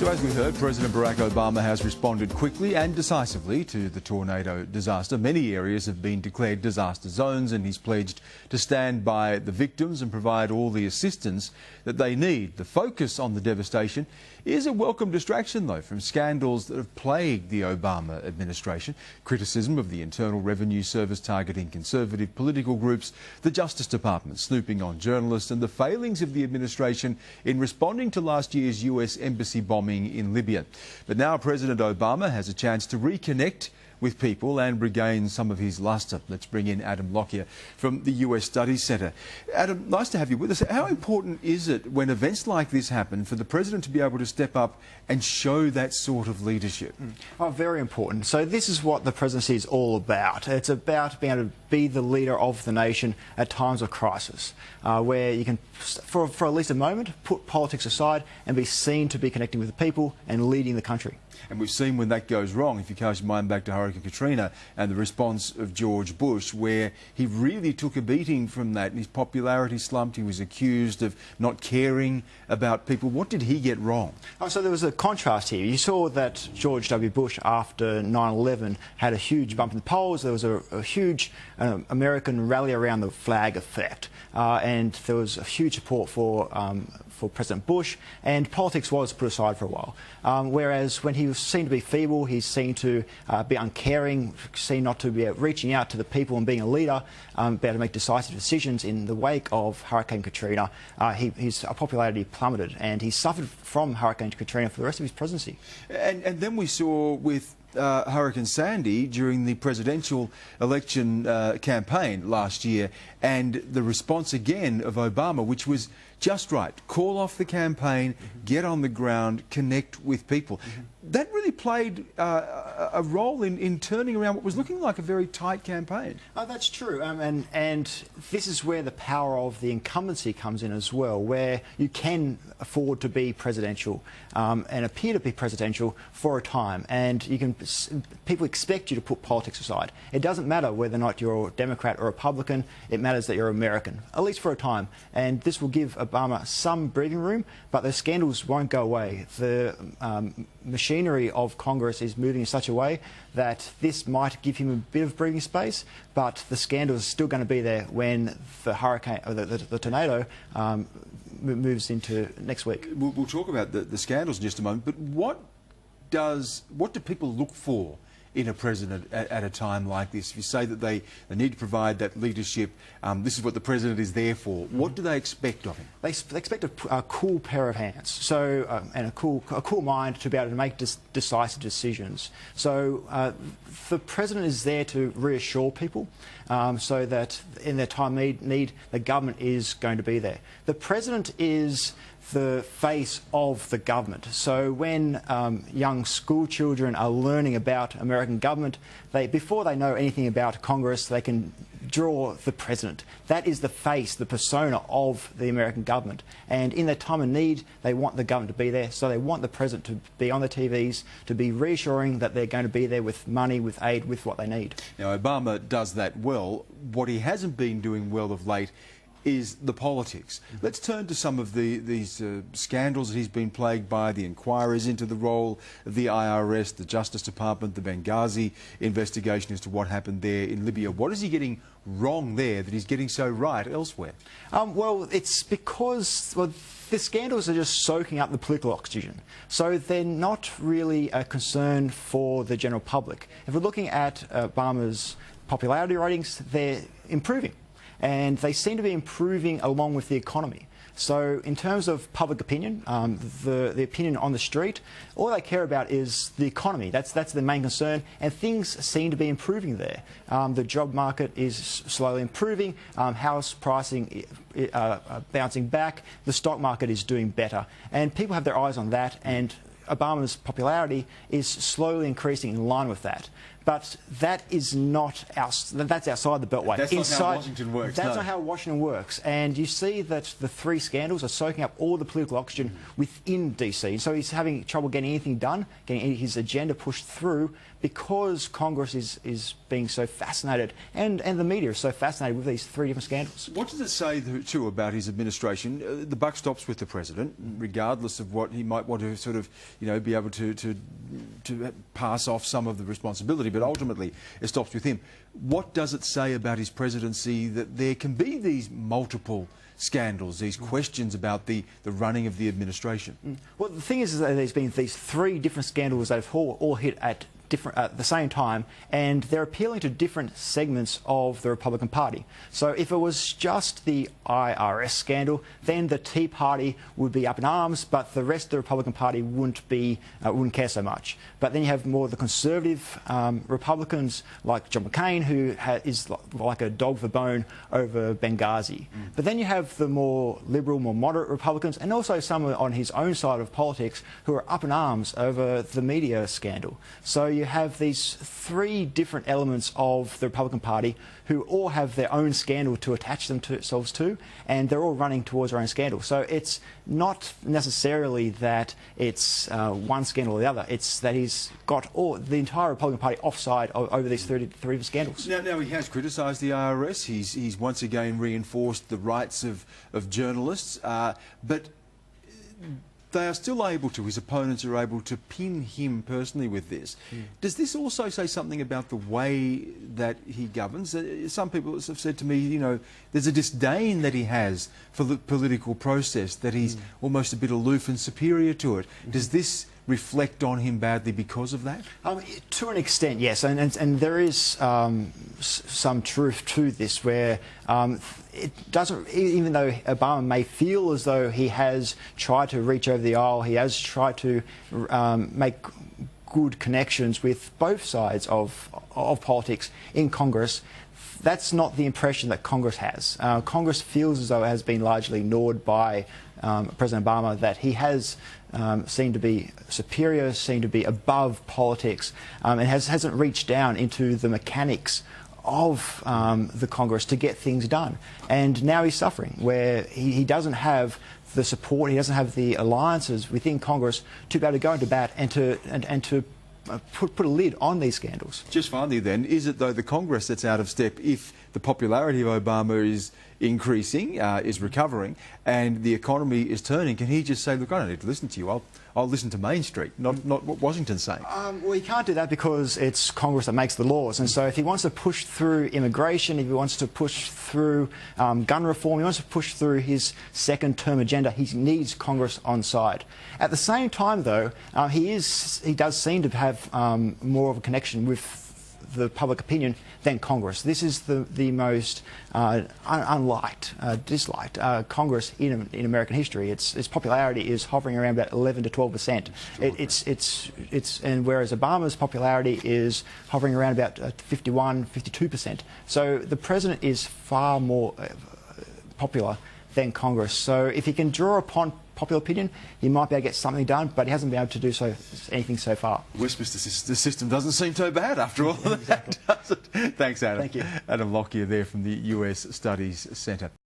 So as we heard, President Barack Obama has responded quickly and decisively to the tornado disaster. Many areas have been declared disaster zones, and he's pledged to stand by the victims and provide all the assistance that they need. The focus on the devastation is a welcome distraction, though, from scandals that have plagued the Obama administration. Criticism of the Internal Revenue Service targeting conservative political groups, the Justice Department snooping on journalists, and the failings of the administration in responding to last year's US embassy bombing in Libya. But now President Obama has a chance to reconnect with people and regain some of his lustre. Let's bring in Adam Lockyer from the US Studies Centre. Adam, nice to have you with us. How important is it when events like this happen for the President to be able to step up and show that sort of leadership? Oh, very important. So this is what the presidency is all about. It's about being able to be the leader of the nation at times of crisis, where you can, for at least a moment, put politics aside and be seen to be connecting with the people and leading the country. And we've seen when that goes wrong, if you cast your mind back to Hurricane Katrina and the response of George Bush, where he really took a beating from that and his popularity slumped. He was accused of not caring about people. What did he get wrong? Oh, so there was a contrast here. You saw that George W. Bush, after 9/11, had a huge bump in the polls. There was a huge American rally around the flag effect, and there was a huge support for President Bush, and politics was put aside for a while. Whereas when he was seen to be feeble, he's seen to be uncaring, seen not to be reaching out to the people and being a leader, be able to make decisive decisions. In the wake of Hurricane Katrina, his popularity plummeted, and he suffered from Hurricane Katrina for the rest of his presidency. And then we saw with Hurricane Sandy during the presidential election campaign last year, and the response again of Obama, which was just right. Call off the campaign, get on the ground, connect with people. That really played a role in turning around what was looking like a very tight campaign. Oh, that's true. And this is where the power of the incumbency comes in as well, where you can afford to be presidential and appear to be presidential for a time. And you can, people expect you to put politics aside. It doesn't matter whether or not you're a Democrat or Republican. It matters that you're American, at least for a time. And this will give Obama some breathing room, but the scandals won't go away. The machinery of Congress is moving in such a way that this might give him a bit of breathing space, but the scandals are still going to be there when the hurricane, or the tornado, moves into next week. We'll talk about the scandals in just a moment, but what do people look for in a president at a time like this? If you say that they need to provide that leadership, this is what the president is there for. What do they expect of him? They expect a cool pair of hands, so and a cool mind to be able to make decisive decisions. So the president is there to reassure people, so that in their time of need, the government is going to be there. The president is the face of the government. So when young school children are learning about American government, before they know anything about Congress, they can draw the president. That is the face, the persona of the American government. And in their time of need, they want the government to be there. So they want the president to be on the TVs, to be reassuring that they're going to be there with money, with aid, with what they need. Now, Obama does that well. What he hasn't been doing well of late is the politics. Let's turn to some of these scandals that he's been plagued by, the inquiries into the role of the IRS, the Justice Department, the Benghazi investigation as to what happened there in Libya. What is he getting wrong there that he's getting so right elsewhere? Well, it's because the scandals are just soaking up the political oxygen. So they're not really a concern for the general public. If we're looking at Obama's popularity ratings, they're improving. And they seem to be improving along with the economy. So in terms of public opinion, the opinion on the street, all they care about is the economy. That's the main concern, and things seem to be improving there. The job market is slowly improving, house pricing bouncing back, the stock market is doing better, and people have their eyes on that, and Obama's popularity is slowly increasing in line with that. But that is not that's outside the Beltway. That's not how Washington works. That's not how Washington works. And you see that the three scandals are soaking up all the political oxygen within DC. So he's having trouble getting anything done, getting his agenda pushed through, because Congress is being so fascinated, and the media is so fascinated with these three different scandals. What does it say, too, about his administration? The buck stops with the President, regardless of what he might want to sort of, be able to pass off some of the responsibility, but ultimately it stops with him. What does it say about his presidency that there can be these multiple scandals, these questions about the running of the administration? Well, the thing is that there's been these three different scandals that have all hit at the same time, and they're appealing to different segments of the Republican Party. So if it was just the IRS scandal, then the Tea Party would be up in arms, but the rest of the Republican Party wouldn't wouldn't care so much. But then you have more of the conservative Republicans like John McCain, who is like a dog for bone over Benghazi. But then you have the more liberal, more moderate Republicans, and also some on his own side of politics who are up in arms over the media scandal. So you have these three different elements of the Republican Party who all have their own scandal to attach themselves to, and they're all running towards their own scandal. So it's not necessarily that it's one scandal or the other. It's that he's got the entire Republican Party offside over these three different scandals. Now he has criticised the IRS. He's once again reinforced the rights of journalists, but they are still able to, his opponents are able to pin him personally with this. Does this also say something about the way that he governs? Some people have said to me, there's a disdain that he has for the political process, that he's almost a bit aloof and superior to it. Does this reflect on him badly because of that? To an extent, yes, and there is some truth to this, where it doesn't, even though Obama may feel as though he has tried to reach over the aisle, he has tried to make good connections with both sides of politics in Congress. That's not the impression that Congress has. Congress feels as though it has been largely ignored by President Obama, that he has seemed to be superior, seemed to be above politics, and hasn't reached down into the mechanics of the Congress to get things done. And now he's suffering, where he doesn't have the support, he doesn't have the alliances within Congress to be able to go into bat and to put a lid on these scandals. Just finally then, is it though the Congress that's out of step if the popularity of Obama is increasing, is recovering, and the economy is turning? Can he just say, look, I don't need to listen to you, I'll listen to Main Street, not what Washington's saying? Well, he can't do that because it's Congress that makes the laws, and so if he wants to push through immigration, if he wants to push through gun reform, he wants to push through his second-term agenda, he needs Congress on side. At the same time, though, he does seem to have more of a connection with the public opinion than Congress. This is the most disliked Congress in American history. Its popularity is hovering around about 11 to 12%. And whereas Obama's popularity is hovering around about 51, 52%. So the president is far more popular than Congress. So if he can draw upon popular opinion, he might be able to get something done, but he hasn't been able to do anything so far. Westminster system doesn't seem so bad after all of that, does it? Thanks, Adam. Thank you. Adam Lockyer there from the US Studies Centre.